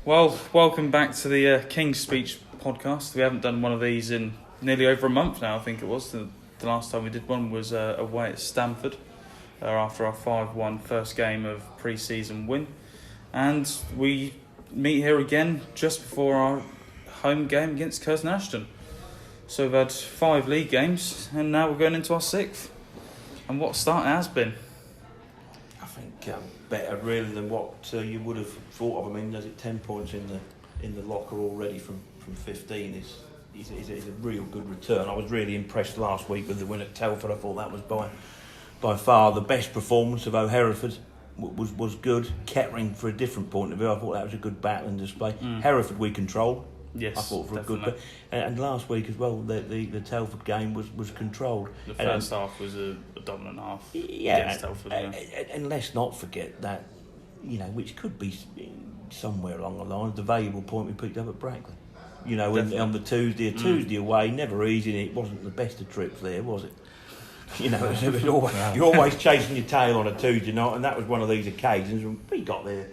Well, welcome back to the King's Speech podcast. We haven't done one of these in nearly over a month now, I think it was. The last time we did one was away at Stamford after our 5-1 first game of pre-season win. And we meet here again just before our home game against Curzon Ashton. So we've had 5 league games and now we're going into our 6th. And what a start it has been. I think better really than what you would have thought of. I mean, there's 10 points in the locker already from 15 is a real good return. I was really impressed last week with the win at Telford. I thought that was by far the best performance of Hereford. Was good. Kettering, for a different point of view, I thought that was a good battle and display. Hereford we controlled. Yes, I thought for definitely. a good, and last week as well, the Telford game was controlled. The first half was a dominant half. Yeah, against Telford, and let's not forget that, which could be somewhere along the line, the valuable point we picked up at Brackley. On the Tuesday away, never easy. It wasn't the best of trips there, was it? You're always chasing your tail on a Tuesday night, and that was one of these occasions when we got there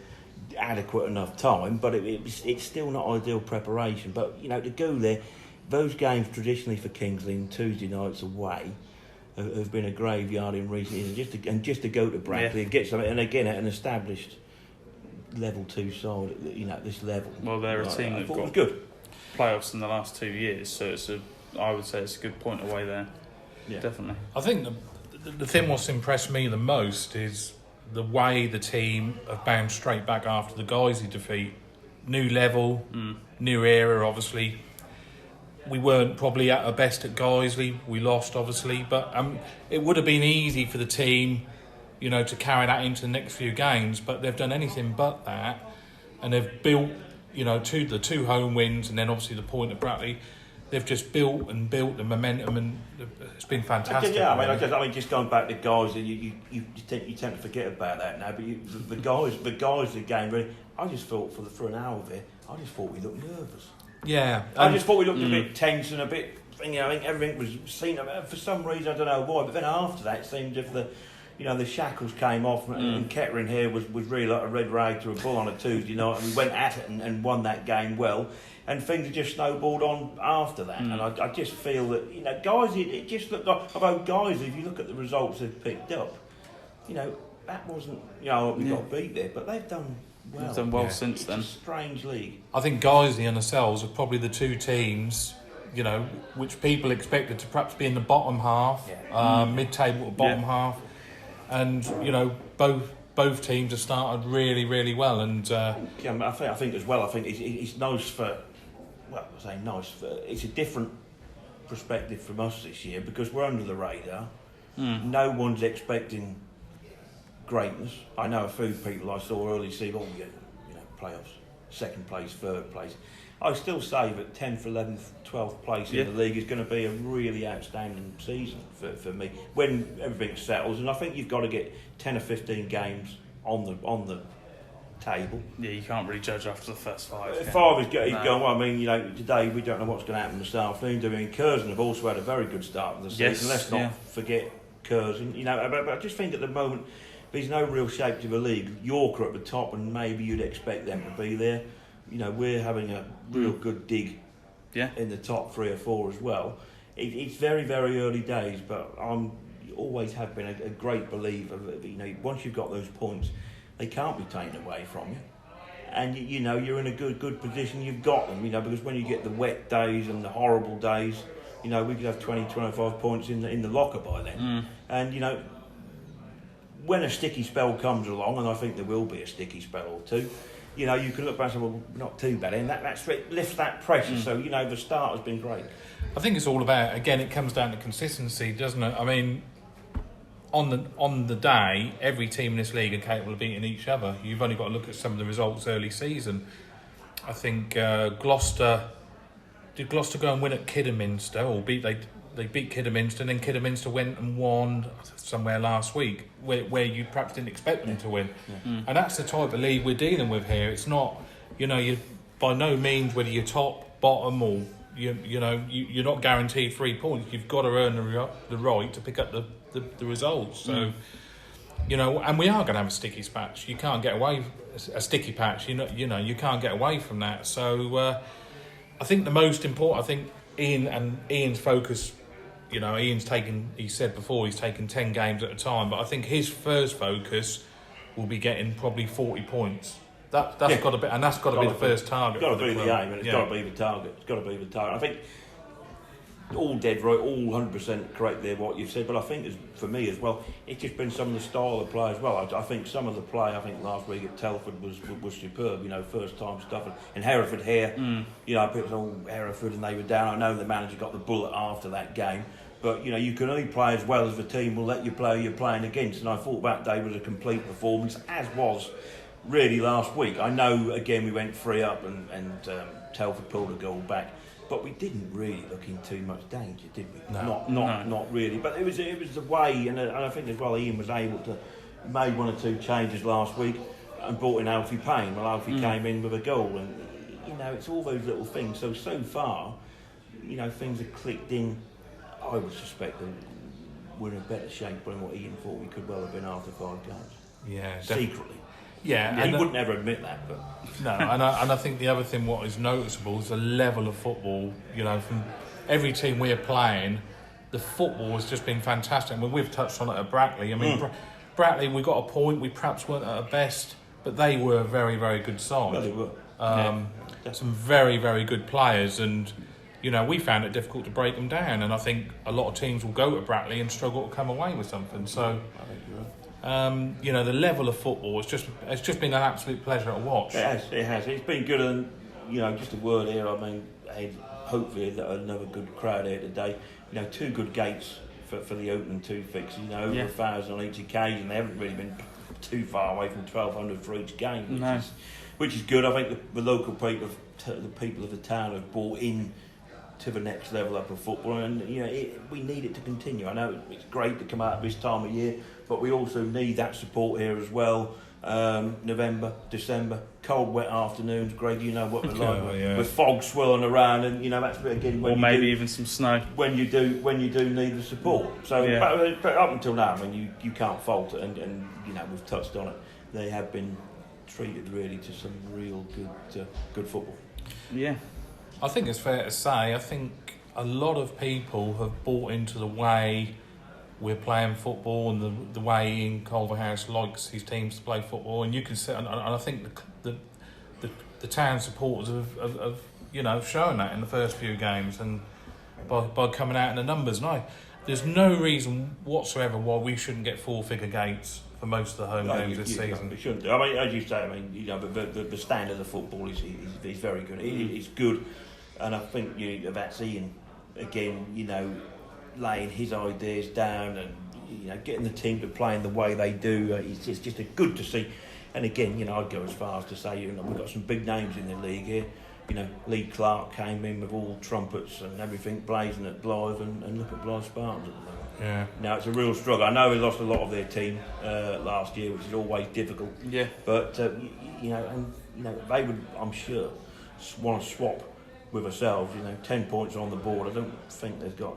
adequate enough time, but it's still not ideal preparation. But to go there, those games traditionally for Kingsley and Tuesday nights away have been a graveyard in recent years. Just to go to Brackley and get something, and again at an established level 2 side, at this level. Well, they're a team that've got good playoffs in the last 2 years, so I would say it's a good point away there. Yeah, definitely. I think the thing what's impressed me the most is the way the team have bounced straight back after the Guiseley defeat. New level, new era, obviously. We weren't probably at our best at Guiseley. We lost, obviously, but it would have been easy for the team, to carry that into the next few games. But they've done anything but that, and they've built, the 2 home wins, and then obviously the point at Brackley. They've just built the momentum, and it's been fantastic. Yeah, I mean, just going back to guys, you tend to forget about that now. But the guys, the game. Really, I just thought for an hour there, I just thought we looked nervous. Yeah, I just thought we looked a bit tense and a bit. I think everything was seen for some reason. I don't know why, but then after that, it seemed as if the shackles came off, and Kettering here was really like a red rag to a bull on a Tuesday night, and we went at it and won that game well. And things have just snowballed on after that. And I just feel that, guys, it just looked like, although guys, if you look at the results they've picked up, that wasn't, we got beat there, but they've done well. They've done well since then. It's a strange league. I think Guiseley and ourselves are probably the 2 teams, which people expected to perhaps be in the bottom half, mid-table to bottom half. And, both teams have started really, really well. And I think as well, I think it's nice for... Well, I say nice. It's a different perspective from us this year because we're under the radar. No one's expecting greatness. I know a few people I saw early see, playoffs, second place, third place. I still say that 10th, 11th, 12th place in the league is going to be a really outstanding season for me when everything settles. And I think you've got to get 10 or 15 games on the table. Yeah, you can't really judge after the first 5. 5 is going. Well, I mean, today we don't know what's going to happen this afternoon. I mean, Curzon have also had a very good start of the season. Yes, let's not forget Curzon. But I just think at the moment there's no real shape to the league. York are at the top, and maybe you'd expect them to be there. We're having a real good dig in the top 3 or 4 as well. It's very, very early days, but I'm always have been a great believer that once you've got those points, they can't be taken away from you, and you're in a good position. You've got them, because when you get the wet days and the horrible days, we could have 20, 25 points in the locker by then. And when a sticky spell comes along, and I think there will be a sticky spell or two, you can look back and say, well, not too bad, and that lifts that pressure. So the start has been great. I think it's all about, again, it comes down to consistency, doesn't it? I mean, on the day, every team in this league are capable of beating each other. You've only got to look at some of the results early season. I think Gloucester go and win at Kidderminster, or they beat Kidderminster, and then Kidderminster went and won somewhere last week where you perhaps didn't expect them to win. And that's the type of league we're dealing with here. It's not, you by no means whether you're top, bottom, or you're not guaranteed 3 points. You've got to earn the right to pick up the results. So and we are going to have a sticky patch. You can't get away a sticky patch. You can't get away from that. So I think the most important. I think Ian's focus. He said before he's taken 10 games at a time, but I think his first focus will be getting probably 40 points. That's got to be, and that's got to be the first target. It's got to be the aim, and it's got to be the target. It's got to be the target. I think all dead right, all 100% correct there what you've said, but I think for me as well, it's just been some of the style of play as well. I think some of the play, I think last week at Telford was superb. First time stuff, and Hereford here. People say, Hereford, and they were down. I know the manager got the bullet after that game. But, you can only play as well as the team will let you play who you're playing against. And I thought that day was a complete performance, as was really last week. I know, again, we went 3 up and Telford pulled a goal back. But we didn't really look in too much danger, did we? No. Not really. But it was the way, and I think as well Ian was able to made 1 or 2 changes last week and brought in Alfie Payne. Well, Alfie came in with a goal. And, it's all those little things. So far, things have clicked in. I would suspect that we're in a better shape than what Ian thought we could well have been after 5 games. Yeah, secretly. Yeah, he wouldn't ever admit that, but no. and I think the other thing what is noticeable is the level of football. From every team we're playing, the football has just been fantastic. I mean, we've touched on it at Brackley. I mean, Brackley, we got a point. We perhaps weren't at our best, but they were a very, very good side. Well, they were. Some very, very good players, and. We found it difficult to break them down, and I think a lot of teams will go to Brackley and struggle to come away with something. So, I think you're right. The level of football, it's just been an absolute pleasure to watch. It has. It's been good, and just a word here. I mean, hopefully another good crowd here today. 2 good gates for the opening 2 fixtures. Over 1,000 on each occasion. They haven't really been too far away from 1,200 for each game, which is good. I think the local people, the people of the town, have bought in to the next level up of football, and we need it to continue. I know it's great to come out this time of year, but we also need that support here as well. November, December, cold, wet afternoons. Greg, you know what they're like, with fog swirling around, and that's again when or maybe even some snow. When you do need the support. So, but up until now, I mean, you can't fault it, and we've touched on it. They have been treated really to some real good football. Yeah. I think it's fair to say, I think a lot of people have bought into the way we're playing football and the way Ian Culverhouse likes his teams to play football. And you can see, and I think the town supporters have shown that in the first few games and by coming out in the numbers. No, there's no reason whatsoever why we shouldn't get 4-figure gates for most of the home games this season. We shouldn't. I mean, as you say, the standard of football is very good. It's good. And I think that's Ian again, laying his ideas down and getting the team to play in the way they do. It's just good to see. And again, I'd go as far as to say we've got some big names in the league here. Lee Clark came in with all trumpets and everything blazing at Blythe, and look at Blythe Spartans at the moment. Yeah. Now it's a real struggle. I know we lost a lot of their team last year, which is always difficult. Yeah. But they would, I'm sure, want to swap with ourselves. 10 points on the board. I don't think they've got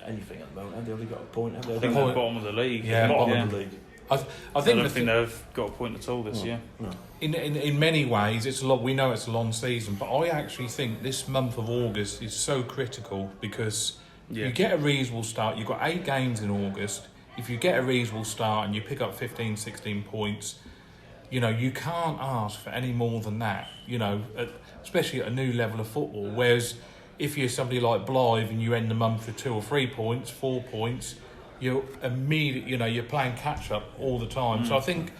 anything at the moment. Have they only got a point? I think they're bottom of the league. Yeah, bottom of the league. I don't think they've got a point at all this year. No. In many ways, it's a lot. We know it's a long season, but I actually think this month of August is so critical because you get a reasonable start. You've got 8 games in August. If you get a reasonable start and you pick up 15, 16 points, you can't ask for any more than that. Especially at a new level of football. Whereas if you're somebody like Blythe and you end the month with 2 or 3 points, 4 points, you're immediately, you're playing catch up all the time. So I think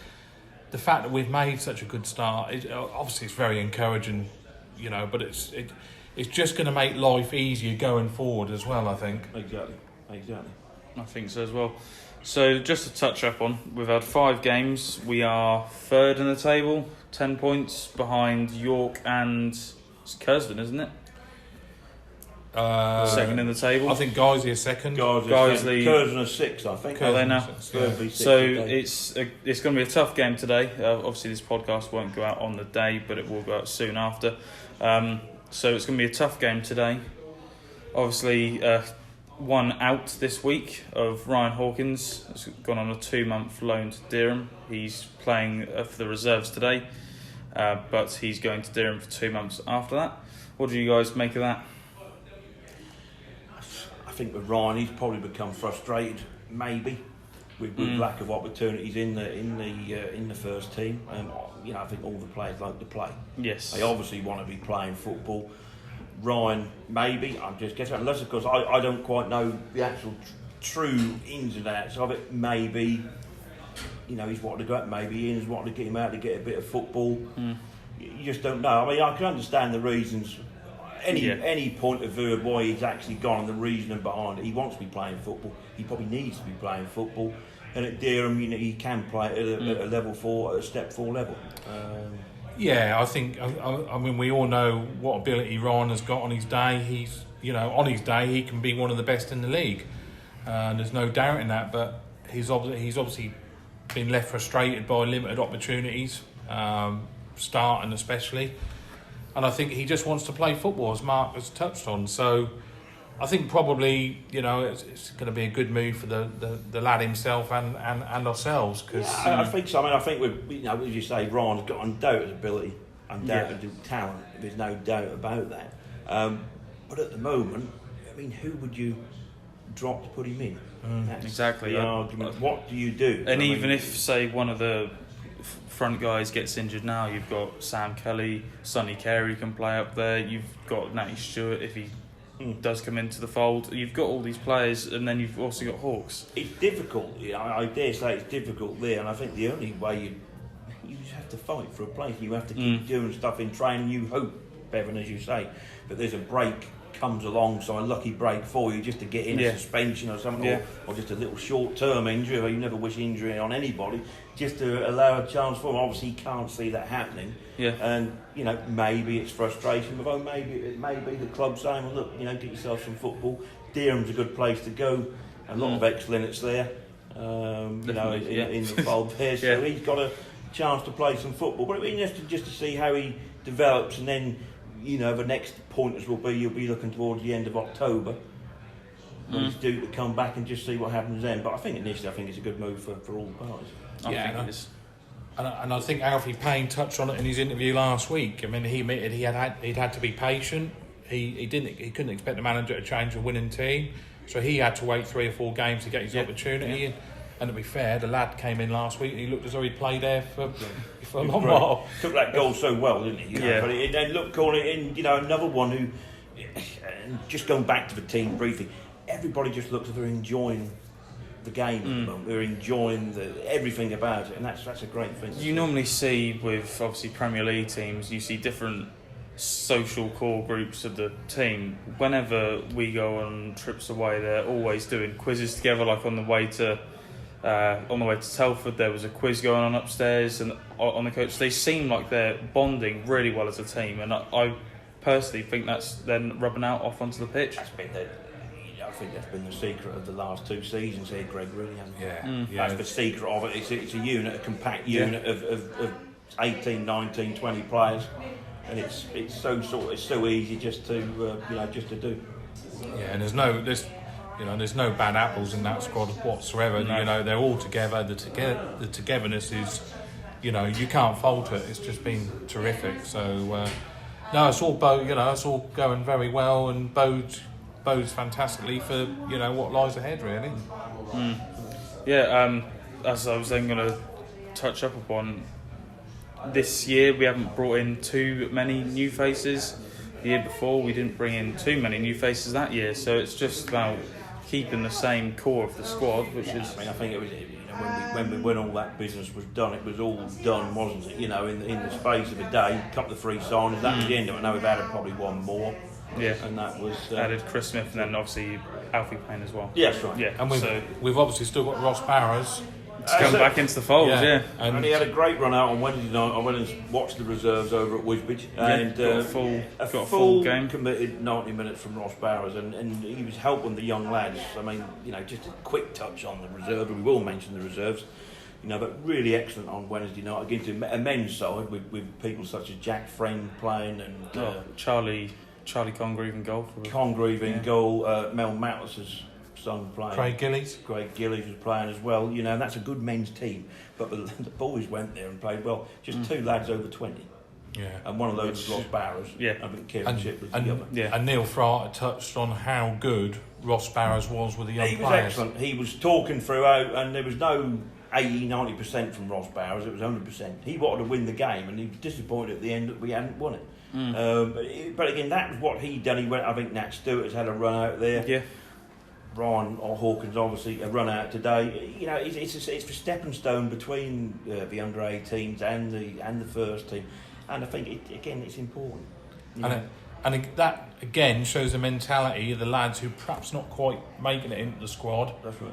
the fact that we've made such a good start, obviously it's very encouraging, but it's just going to make life easier going forward as well, I think. Exactly. I think so as well. So just to touch up on, we've had 5 games. We are 3rd in the table, 10 points behind York and Curzon, isn't it? Second in the table. I think Guiseley is second. Guiseley. Curzon are 6th, I think. Are they now? So it's going to be a tough game today. Obviously, this podcast won't go out on the day, but it will go out soon after. So it's going to be a tough game today. Obviously, one out this week of Ryan Hawkins. Has gone on a 2-month loan to Dereham. He's playing for the reserves today, but he's going to Dereham for 2 months after that. What do you guys make of that? I think with Ryan, he's probably become frustrated, maybe, with lack of opportunities in the first team. I think all the players like to play. Yes. They obviously want to be playing football. Ryan, maybe. I'm just guessing, unless of course I don't quite know the actual true ins and outs of it. Maybe, he's wanting to go out. Maybe Ian's wanting to get him out to get a bit of football. You just don't know. I mean, I can understand the reasons. Any point of view of why he's actually gone and the reasoning behind it. He wants to be playing football. He probably needs to be playing football. And at Dereham, he can play at a level 4, at a step 4 level. Yeah, I think. I mean, we all know what ability Ryan has got on his day. He's, on his day, he can be one of the best in the league. There's no doubt in that. But he's obviously been left frustrated by limited opportunities, starting especially. And I think he just wants to play football, as Mark has touched on. So I think probably, it's going to be a good move for the lad himself and ourselves. Cause, I think so. I mean, I think as you say, Ryan's got undoubted ability, undoubted talent. There's no doubt about that. But at the moment, I mean, who would you drop to put him in? That's exactly. the argument. What do you do? And even if, say, one of the front guys gets injured now, you've got Sam Kelly, Sonny Carey can play up there. You've got Natty Stewart if he does come into the fold. You've got all these players, and then you've also got Hawks. It's difficult. I dare say it's difficult there, and I think the only way you just have to fight for a place. You have to keep doing stuff in training. You hope, Bevan, as you say, that there's a break comes along, so a lucky break for you just to get in a suspension or something, or just a little short-term injury. You never wish injury on anybody, just to allow a chance for him. Obviously, you can't see that happening. Yeah. And maybe it's frustration, but maybe it may be the club saying, well, look, get yourself some football. Dereham's a good place to go. A lot of ex-Linnets there, in the fold there. So he's got a chance to play some football. But it'll be interesting just to see how he develops, and then the next pointers will be you'll be looking towards the end of October when it's due to come back and just see what happens then. But I think initially, it's a good move for all parties. I think it is. And I think Alfie Payne touched on it in his interview last week. I mean, he admitted he'd had to be patient. He couldn't expect the manager to change a winning team, so he had to wait 3 or 4 games to get his opportunity. Yeah. And to be fair, the lad came in last week and he looked as though he'd played there for a long while. Took that goal so well, didn't he? But it looked cool. And another one who, and just going back to the team briefly, everybody just looks like they're enjoying the game at the moment. They're enjoying everything about it, and that's a great thing. You normally see with obviously Premier League teams, you see different social core groups of the team. Whenever we go on trips away, they're always doing quizzes together. Like on the way to Telford, there was a quiz going on upstairs, and on the coach, they seem like they're bonding really well as a team, and I personally think that's then rubbing out off onto the pitch. I think that's been the secret of the last 2 seasons here, Greg, really, hasn't it? Yeah. That's the secret of it. It's a unit, a compact unit of 18, 19, 20 players, and it's so easy just to do. Yeah, and there's no bad apples in that squad whatsoever. No. They're all together. The togetherness is, you can't fault it. It's just been terrific. So, it's all going very well and bodes fantastically for what lies ahead, really. As I was then going to touch up upon, this year we haven't brought in too many new faces. The year before we didn't bring in too many new faces that year, so it's just about keeping the same core of the squad, which is. I think it was when all that business was done, it was all done, wasn't it? In the space of a day, a couple of free signings. That was the end of it. I know we've added probably one more. Yeah, and that was added Chris Smith, and then obviously Alfie Payne as well. Yeah, that's right. Yeah, and we've obviously still got Ross Barrows to come back into the fold. Yeah. And he had a great run out on Wednesday night. I went and watched the reserves over at Wisbech, and got a full game, committed 90 minutes from Ross Barrows, and he was helping the young lads. I mean, just a quick touch on the reserve, and we will mention the reserves. But really excellent on Wednesday night against a men's side with people such as Jack Friend playing and Charlie Charlie Congreve in goal. Congreve in goal. Mel Mattis's son playing. Craig Gillies was playing as well. You know, and that's a good men's team. But the boys went there and played well. Just 2 lads over 20. Yeah. And one of those was Ross Barrows. Yeah. I think Kevin Ship was the other. Yeah. And Neil Frater touched on how good Ross Barrows was with the young He was players. excellent. He was talking throughout, and there was no 80-90% from Ross Barrows. It was 100%. He wanted to win the game, and he was disappointed at the end that we hadn't won it. But again, that was what he'd done. He went. I think Nat Stewart has had a run out there. Yeah. Ryan Hawkins obviously a run out today. You know, it's a stepping stone between the under 18s and the first team, and I think it's important. And that again shows the mentality of the lads who perhaps not quite making it into the squad. That's right.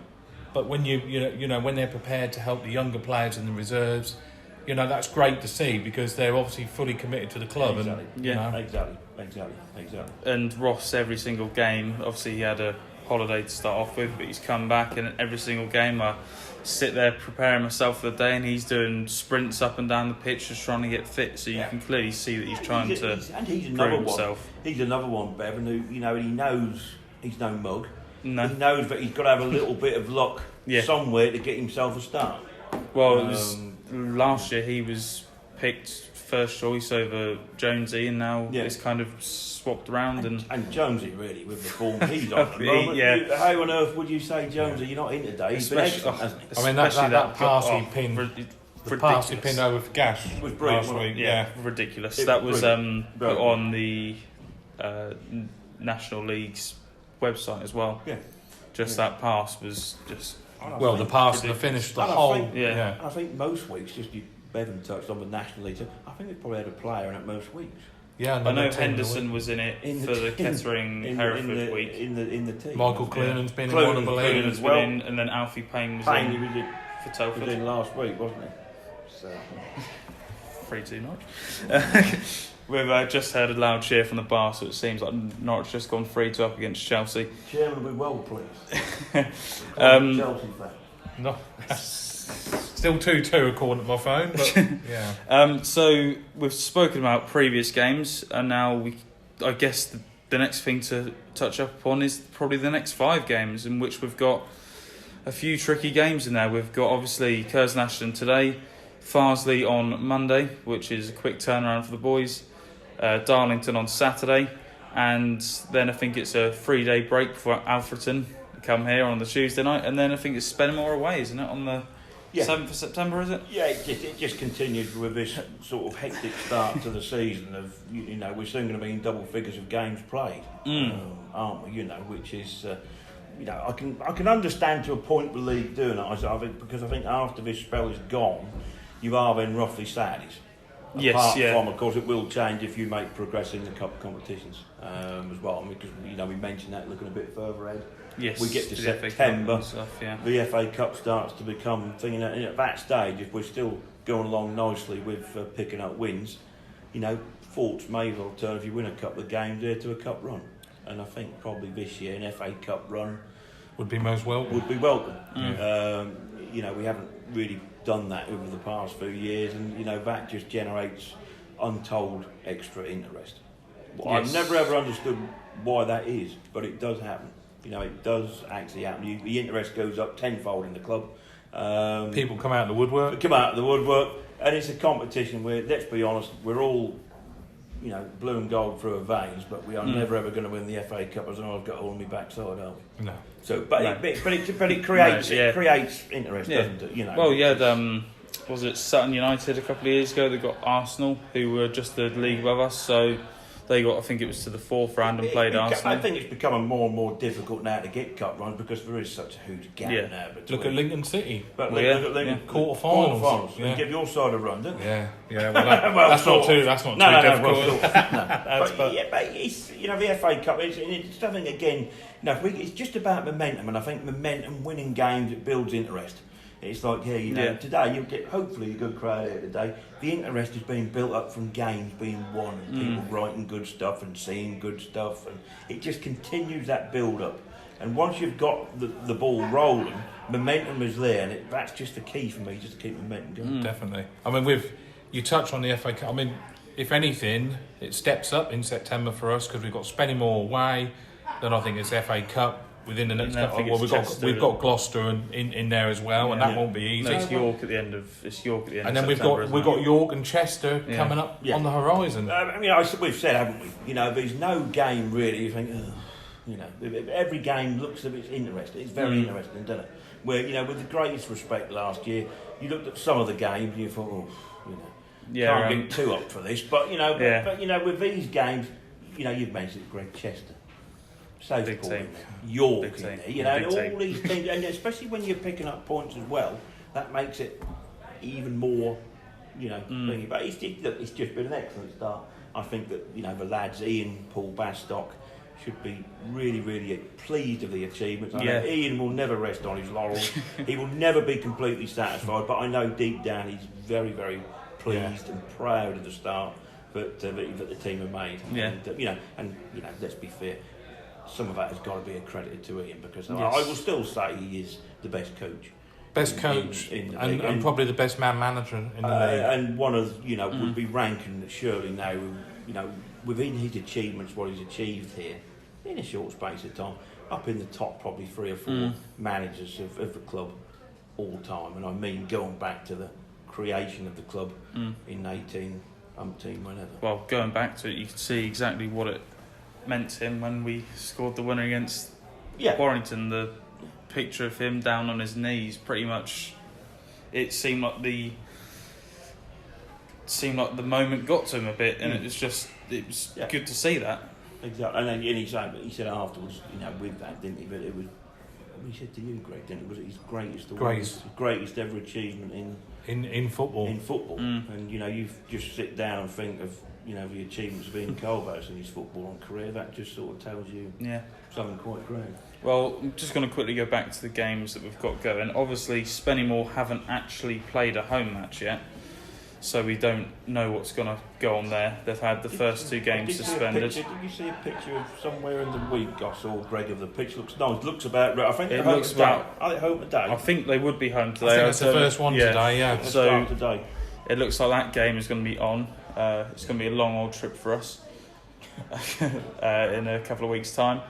But when you know when they're prepared to help the younger players in the reserves, you know that's great to see because they're obviously fully committed to the club. Exactly. And you know. Exactly. And Ross, every single game, obviously he had a holiday to start off with, but he's come back, and every single game I sit there preparing myself for the day, and he's doing sprints up and down the pitch just trying to get fit, so you can clearly see that he's trying to prove himself. He's another one, Bevan, who, you know, he knows he's no mug. No. He knows that he's got to have a little bit of luck somewhere to get himself a start. Well, it was last year he was picked first choice over Jonesy, and now it's kind of swapped around. And Jonesy, really, with the form he's on at the moment. How on earth would you say, Jonesy, you're not in today? He's been excellent, hasn't he? I mean, that pass he pinned, the pass he pinned over for Gash was brilliant last week. Yeah, ridiculous. That was put on the National League's website as well. Yeah. That pass was just... Well, the pass and the finish, the whole... I think most weeks, Bevan touched on the National League, I think we've probably had a player in it most weeks. Yeah, I know Henderson was in it for the Kettering Hereford week. In the team. Michael Cloonan's been in one, I believe. Cloonan's been in, and then Alfie Payne was in for Telford. Was in last week, wasn't he? So 3-2 Norwich. We've just heard a loud cheer from the bar, so it seems like Norwich just gone 3-2 up against Chelsea. Chairman will be well pleased. Chelsea fan. No. Still 2-2 according to my phone, but so we've spoken about previous games, and now I guess the next thing to touch up upon is probably the next 5 games, in which we've got a few tricky games in there. We've got obviously Curzon Ashton today, Farsley on Monday, which is a quick turnaround for the boys, Darlington on Saturday, and then I think it's a 3-day break for Alfreton to come here on the Tuesday night, and then I think it's Spenamore away, isn't it, on the 7th of September, is it? Yeah, it just continued with this sort of hectic start to the season of, you know, we're soon going to be in double figures of games played, aren't we? You know, which is, you know, I can understand to a point the league doing it, because I think after this spell is gone, you are then roughly Saturdays. Apart from, of course, it will change if you make progress in the cup competitions as well, because, you know, we mentioned that looking a bit further ahead. Yes, we get to September, the FA Cup starts to become thing. And at that stage, if we're still going along nicely with picking up wins, you know, Forts may well turn, if you win a couple of games there, to a cup run. And I think probably this year an FA Cup run would be most welcome. You know, we haven't really done that over the past few years, and you know that just generates untold extra interest. I've never ever understood why that is, but it does happen. You know, it does actually happen. The interest goes up tenfold in the club. People come out of the woodwork. And it's a competition where, let's be honest, we're all, you know, blue and gold through our veins, but we are never ever going to win the FA Cup as long as I've got all on my backside, are we? No. So, but it creates interest, doesn't it? You know. Well, you had was it Sutton United a couple of years ago? They got Arsenal, who were just the league above us, so they got, I think it was to the 4th round and played Arsenal. I think it's becoming more and more difficult now to get cup runs because there is such a huge gap now between. Look at Lincoln City. But look at Lincoln quarterfinals. Yeah. Give your side a run, don't they? Yeah. Well, that's not too difficult. But it's, you know, the FA Cup. It's something again. You know, it's just about momentum, and I think momentum, winning games, it builds interest. It's like here, you know, today you'll get hopefully a good crowd here today. The interest is being built up from games being won, and people writing good stuff and seeing good stuff, and it just continues that build up. And once you've got the ball rolling, momentum is there, and that's just the key for me, just to keep momentum going. Definitely. I mean, you touch on the FA Cup. I mean, if anything, it steps up in September for us because we've got Spennymoor away. Then I think it's FA Cup within the next couple. Well, we've got Gloucester in there as well, and that won't be easy. No, it's York at the end of September. And then we've got York and Chester coming up on the horizon. I mean, we've said, haven't we? You know, there's no game really. You think, you know, every game looks a bit interesting. It's very interesting, doesn't it? Where, you know, with the greatest respect last year, you looked at some of the games and you thought, oh, you know, can't get too up for this. But you know, but you know, with these games, you know, you've mentioned Greg Chester. So big team. York, you know, all team. these things, and especially when you're picking up points as well, that makes it even more, you know, thingy. But it's just been an excellent start. I think that, you know, the lads, Ian, Paul Bastock, should be really, really pleased of the achievements. I know Ian will never rest on his laurels. He will never be completely satisfied, but I know deep down he's very, very pleased and proud of the start that the team have made. Yeah. And, you know, let's be fair, some of that has got to be accredited to Ian, because I will still say he is the best coach. Best coach in the league, and probably the best manager in the league. And one of, you know, would be ranking surely now, you know, within his achievements, what he's achieved here in a short space of time, up in the top probably 3 or 4 managers of the club all time. And I mean going back to the creation of the club in 18-umpteen, whenever. Well, going back to it, you can see exactly what it meant to him when we scored the winner against Warrington. The picture of him down on his knees, pretty much, it seemed like the moment got to him a bit, and it was good to see that. Exactly, and then he said afterwards, you know, with that, didn't he? But it was, he said to you, Greg, didn't it? Was it his greatest ever achievement in football? In football, and you know, you just sit down and think of, you know, the achievements of Ian Colbass in his footballing career. That just sort of tells you something quite great. Well, I'm just going to quickly go back to the games that we've got going. Obviously, Spennymoor haven't actually played a home match yet, so we don't know what's going to go on there. They've had the first 2 games suspended. Did you see a picture of somewhere in the week I saw, Greg, of the pitch? Looks about right. I think it they're looks home about. Today. Are they home today? I think they would be home today. I think that's the first one today. Yeah. So today. It looks like that game is going to be on. It's going to be a long old trip for us in a couple of weeks' time.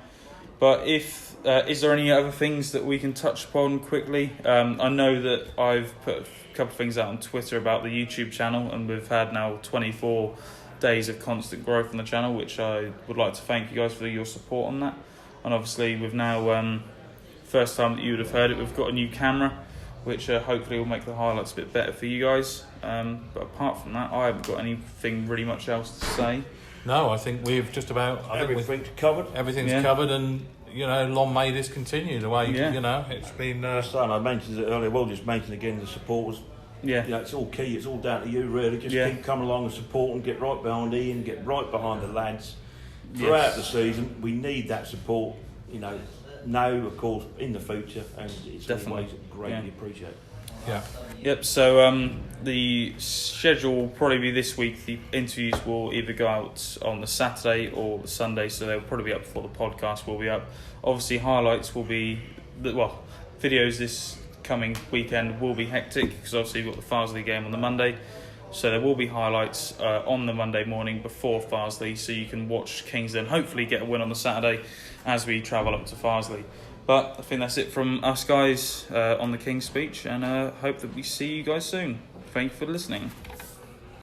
But is there any other things that we can touch upon quickly? I know that I've put a couple of things out on Twitter about the YouTube channel, and we've had now 24 days of constant growth on the channel, which I would like to thank you guys for your support on that. And obviously we've now, first time that you would have heard it, we've got a new camera, which hopefully will make the highlights a bit better for you guys. But apart from that, I haven't got anything really much else to say. No, I think we've just about... Everything's covered. Everything's covered, and, you know, long may this continue the way, you know, it's been... Son, I mentioned it earlier, just mention again the supporters. Yeah. You know, it's all key, it's all down to you, really. Just keep coming along and support and get right behind Ian, get right behind the lads. Throughout the season, we need that support, you know, now, of course, in the future, and it's always greatly appreciated. Yeah. Yep, so the schedule will probably be this week. The interviews will either go out on the Saturday or the Sunday, so they'll probably be up before the podcast will be up. Obviously, highlights will be... videos this coming weekend will be hectic, because obviously we've got the Farsley game on the Monday. So there will be highlights on the Monday morning before Farsley, so you can watch Kingston, hopefully get a win on the Saturday as we travel up to Farsley. But I think that's it from us guys on the King's Speech, and hope that we see you guys soon. Thank you for listening.